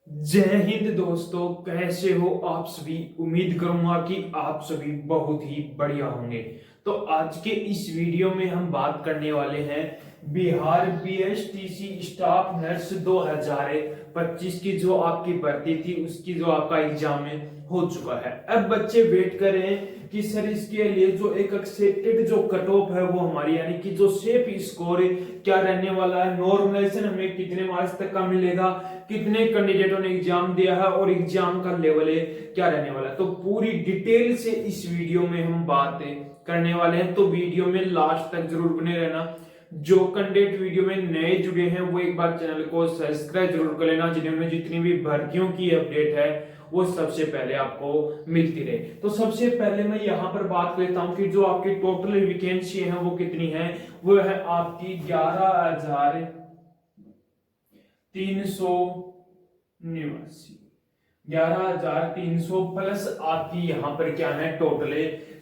जय हिंद दोस्तों, कैसे हो आप सभी। उम्मीद करूंगा कि आप सभी बहुत ही बढ़िया होंगे। तो आज के इस वीडियो में हम बात करने वाले हैं बिहार बीएसटीसी स्टाफ नर्स 2025 की जो आपकी भर्ती थी, उसकी जो आपका एग्जाम है हो चुका है। अब बच्चे वेट कर रहे हैं कि सर इसके लिए जो एक एक्सेप्टेड जो कट ऑफ है वो हमारी यानी कि जो सेफ स्कोर क्या रहने वाला है, नॉर्मलाइजेशन हमें कितने मार्क्स तक का मिलेगा, कितने कैंडिडेटों ने एग्जाम दिया है और एग्जाम का लेवल है क्या रहने वाला है। तो पूरी डिटेल से इस वीडियो में हम बातें करने वाले हैं, तो वीडियो में लास्ट तक जरूर बने रहना। जो कैंडिडेट वीडियो में नए जुड़े हैं वो एक बार चैनल को सब्सक्राइब जरूर कर लेना, जिनमें जितनी भी भर्तियों की अपडेट है वो सबसे पहले आपको मिलती रहे। तो सबसे पहले मैं यहाँ पर बात करता हूँ कि जो आपकी टोटल वैकेंसी है वो कितनी है। वो है आपकी 11,389 प्लस आपकी यहाँ पर क्या है टोटल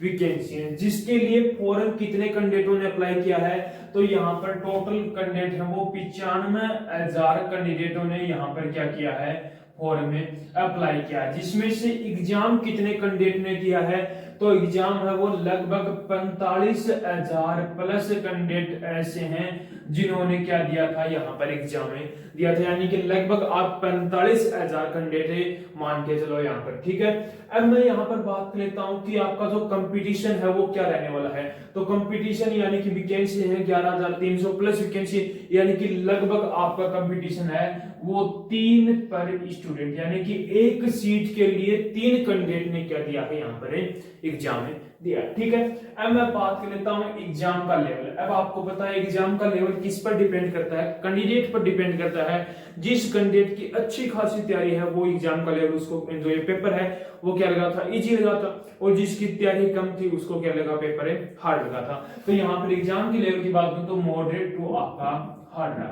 वैकेंसी है, जिसके लिए फॉर्म कितने कैंडिडेटों ने अप्लाई किया है। तो यहाँ पर टोटल कैंडिडेट है वो 95,000 कैंडिडेटों ने यहाँ पर क्या किया है, फॉर्म में अप्लाई किया है। जिसमें से एग्जाम कितने कैंडिडेट ने दिया है, तो एग्जाम है वो लगभग 45,000 प्लस कैंडिडेट ऐसे हैं जिन्होंने क्या दिया था, यहाँ पर एग्जाम में दिया था। यानी कि लगभग आप 45,000 कैंडिडेट मान के चलो यहाँ पर, ठीक है। अब मैं यहाँ पर बात कर लेता हूँ कि आपका जो कंपटीशन है वो क्या रहने वाला है। तो कंपटीशन यानी कि वैकेंसी है 11,300 प्लस वैकेंसी, यानी कि लगभग आपका कंपटीशन है वो 3 पर स्टूडेंट, यानी कि एक सीट के लिए 3 कैंडिडेट ने क्या दिया है, यहाँ पर एग्जाम में दिया, ठीक है। अब मैं बात कर लेता हूं एग्जाम का लेवल। अब आपको पता है एग्जाम का लेवल किस पर डिपेंड करता है, कैंडिडेट पर डिपेंड करता है। जिस कैंडिडेट की अच्छी खासी तैयारी है वो एग्जाम का लेवल, उसको जो ये पेपर है वो क्या लगा था, इजी लगा था, और जिसकी तैयारी कम थी उसको क्या लगा, पेपर है हार्ड लगा था। तो यहाँ पर एग्जाम के लेवल की बात करूं तो मॉडरेट टू आपका हार्ड रहा।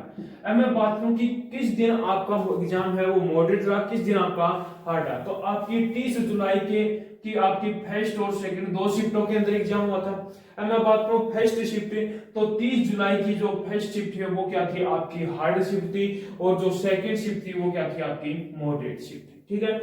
अब मैं बात करूं कि किस दिन आपका एग्जाम है वो मॉडरेट रहा, किस दिन आपका हार्ड रहा। तो आपकी 30 जुलाई के कि आपकी फर्स्ट और सेकंड 2 शिफ्टों के अंदर एग्जाम हुआ था। अब मैं बात करूं फर्स्ट शिफ्ट, तो 30 जुलाई की जो फर्स्ट शिफ्ट है वो क्या थी, आपकी हार्ड शिफ्ट थी, और जो सेकंड शिफ्ट थी वो क्या थी, आपकी मॉडरेट शिफ्ट थी, ठीक है।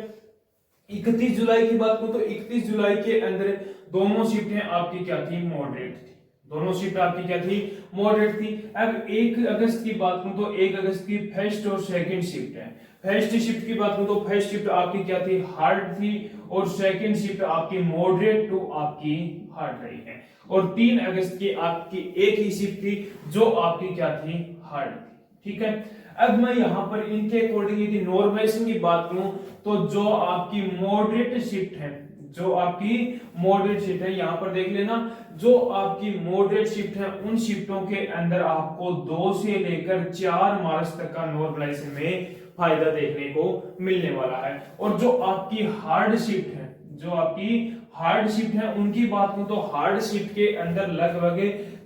31 जुलाई की बात करूं तो 31 जुलाई के अंदर दोनों शिफ्टें आपकी क्या थी, मॉडरेट थी। दोनों शिफ्ट आपकी क्या थी, मॉडरेट थी। अब 1 अगस्त की बात करूं तो 1 अगस्त की फर्स्ट और सेकंड शिफ्ट है। फर्स्ट शिफ्ट की बात करूं तो फर्स्ट शिफ्ट आपकी क्या थी, हार्ड थी, और सेकंड शिफ्ट आपकी मॉडरेट टू आपकी हार्ड रही है। और 3 अगस्त की आपकी एक ही शिफ्ट थी जो आपकी क्या थी, हार्ड थी, ठीक है। अब मैं यहां पर इनके अकॉर्डिंग यदि नॉर्मलाइजेशन की बात करूं तो जो आपकी मॉडरेट शिफ्ट है, जो आपकी मॉडरेट शिफ्ट है, यहां पर देख लेना, जो आपकी मॉडरेट शिफ्ट है उन शिफ्टों के अंदर आपको 2 से लेकर 4 मार्क्स तक का नॉर्मलाइजेशन में फायदा देखने को मिलने वाला है। और जो आपकी हार्ड शिफ्ट है, जो आपकी हार्ड शिफ्ट है उनकी बात करूं तो हार्ड शिफ्ट के अंदर लगभग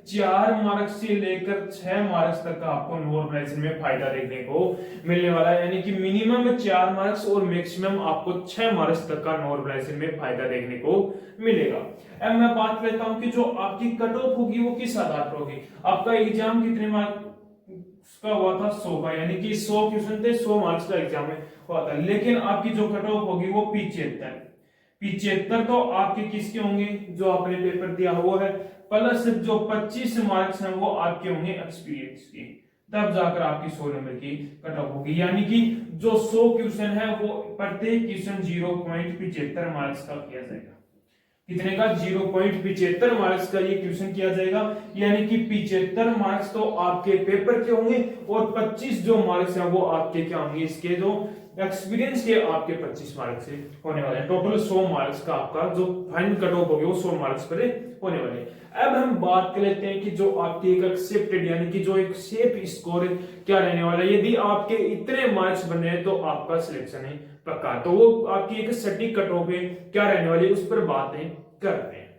4 मार्क्स से लेकर 6 मार्क्स तक का आपको नॉर्मलाइजेशन में फायदा देखने को मिलने वाला है। यानी कि मिनिमम 4 मार्क्स और मैक्सिमम आपको 6 मार्क्स तक का नॉर्मलाइजेशन में फायदा देखने को मिलेगा। अब मैं बात करता हूं कि जो आपकी कट ऑफ होगी वो किस आधार पर होगी। आपका एग्जाम कितने मार्क्स का हुआ था, 100 का, यानी कि 100 क्वेश्चन थे, 100 मार्क्स का एग्जाम हुआ था। लेकिन आपकी जो कट ऑफ होगी वो 75 तो आपके किसके होंगे, जो आपने पेपर दिया वो है, प्लस जो 25 मार्क्स हैं वो आपके होंगे एक्सपीरियंस के, तब जाकर आपकी 100 नंबर की कट ऑफ होगी। यानी कि जो 100 क्वेश्चन है वो प्रत्येक क्वेश्चन 0.75 मार्क्स का किया जाएगा। कितने का, 0.75 मार्क्स का ये क्वेश्चन किया जाएगा। यानी कि 75 मार्क्स तो आपके पेपर के होंगे, और 25 जो मार्क्स हैं वो आपके क्या होंगे, इसके जो एक्सपीरियंस के आपके 25 मार्क्स से होने वाले हैं। टोटल 100 मार्क्स का आपका जो फाइनल कट ऑफ होगी वो 100 मार्क्स पर होने वाले हैं। अब हम बात कर लेते हैं कि जो आपकी एक एक्सेप्टेड यानी कि जो एक सेफ स्कोर क्या रहने वाला है। यदि आपके इतने मार्क्स बने हैं तो आपका सिलेक्शन है पक्का। तो वो आपकी एक सटीक कट ऑफ है क्या रहने वाली है, उस पर बातें करते हैं।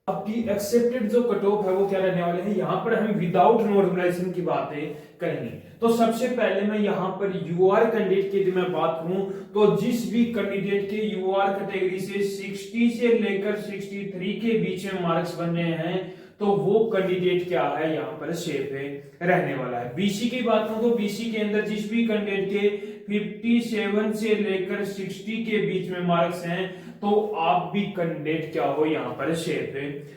आपकी एक्सेप्टेड जो कट ऑफ है वो क्या रहने वाले हैं, यहाँ पर हम विदाउट नॉर्मलाइजेशन की बातें करेंगे। तो सबसे पहले मैं यहाँ पर यूआर कैंडिडेट की मैं बात करूं तो जिस भी कैंडिडेट के यूआर कैटेगरी से 60 से लेकर 63 के बीच में मार्क्स बन रहे हैं तो वो कैंडिडेट क्या है, यहाँ पर सेफ है रहने वाला है। बीसी की बात करूं तो बीसी के अंदर जिस भी कैंडिडेट के 57 से लेकर 60 के बीच में मार्क्स हैं तो आप भी कैंडिडेट क्या हो यहाँ पर सेफ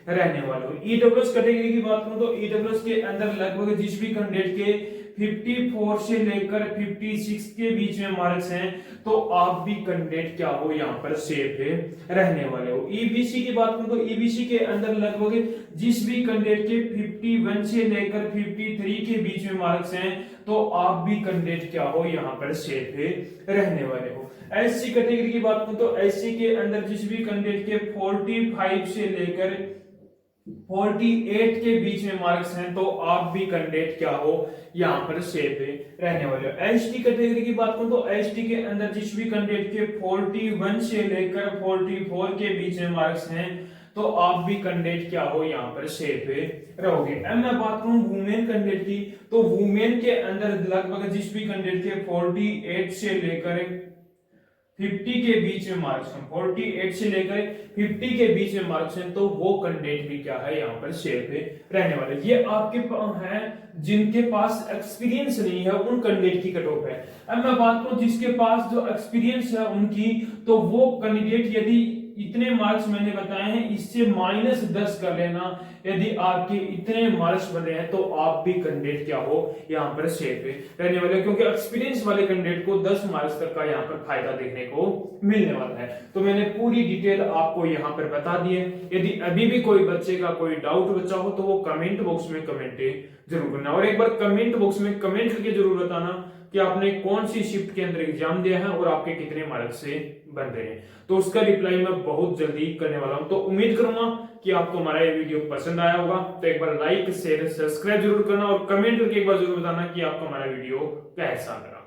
रहने वाले हो। ईडब्ल्यूएस कैटेगरी की बात करूं तो ईडब्ल्यूएस के अंदर लगभग जिस भी कैंडिडेट के 54 से लेकर 56 के बीच में मार्क्स हैं तो आप भी कैंडिडेट क्या हो यहाँ पर सेफ रहने वाले हो। ईबीसी की बात करूं तो ईबीसी के अंदर लगभग जिस भी कैंडिडेट के 51 से लेकर 53 के बीच में मार्क्स हैं तो आप भी कैंडिडेट क्या हो यहाँ पर सेफ रहने वाले हो। एससी कैटेगरी की बात करूं तो एससी के अंदर जिस भी कैंडिडेट के 45 से लेकर 48 के बीच में मार्क्स हैं तो आप भी कैंडिडेट क्या हो यहाँ पर सेफ रहने वाले हो। एसटी कैटेगरी की बात करूं तो एसटी के अंदर जिस भी कैंडिडेट के 41 से लेकर 44 के बीच में मार्क्स हैं तो आप भी कैंडिडेट क्या हो यहाँ पर सेफ रहोगे। अब मैं बात करूं वुमेन कैंडिडेट की तो वुमेन के अंदर लगभग जिस भी कैंडिडेट के 48 से लेकर 50 के बीच में मार्क्स हैं, 48 से लेकर 50 के बीच में मार्क्स हैं तो वो कैंडिडेट भी क्या है यहाँ पर सेफ रहने वाले। ये आपके हैं जिनके पास एक्सपीरियंस नहीं है उन कैंडिडेट की कट ऑफ है। अब मैं बात करूं जिसके पास जो एक्सपीरियंस है उनकी तो वो कैंडिडेट यदि इतने मार्क्स मैंने बताए हैं इससे -10 कर लेना, यदि आपके इतने मार्क्स बने हैं तो आप भी कैंडिडेट क्या हो यहाँ पर सेफ रहने वाले, क्योंकि एक्सपीरियंस वाले कैंडिडेट को 10 मार्क्स तक का यहाँ पर फायदा देखने को मिलने वाला है। तो मैंने पूरी डिटेल आपको यहाँ पर बता दी है। यदि अभी भी कोई बच्चे का कोई डाउट बचा हो तो वो कमेंट बॉक्स में कमेंट जरूर करना, और एक बार कमेंट बॉक्स में कमेंट करके जरूर बताना कि आपने कौन सी शिफ्ट के अंदर एग्जाम दिया है और आपके कितने मार्क्स से बन रहे हैं, तो उसका रिप्लाई मैं बहुत जल्दी करने वाला हूं। तो उम्मीद करूंगा कि आपको हमारा ये वीडियो पसंद आया होगा। तो एक बार लाइक शेयर सब्सक्राइब जरूर करना और कमेंट करके एक बार जरूर बताना कि आपको हमारा वीडियो कैसा लगा।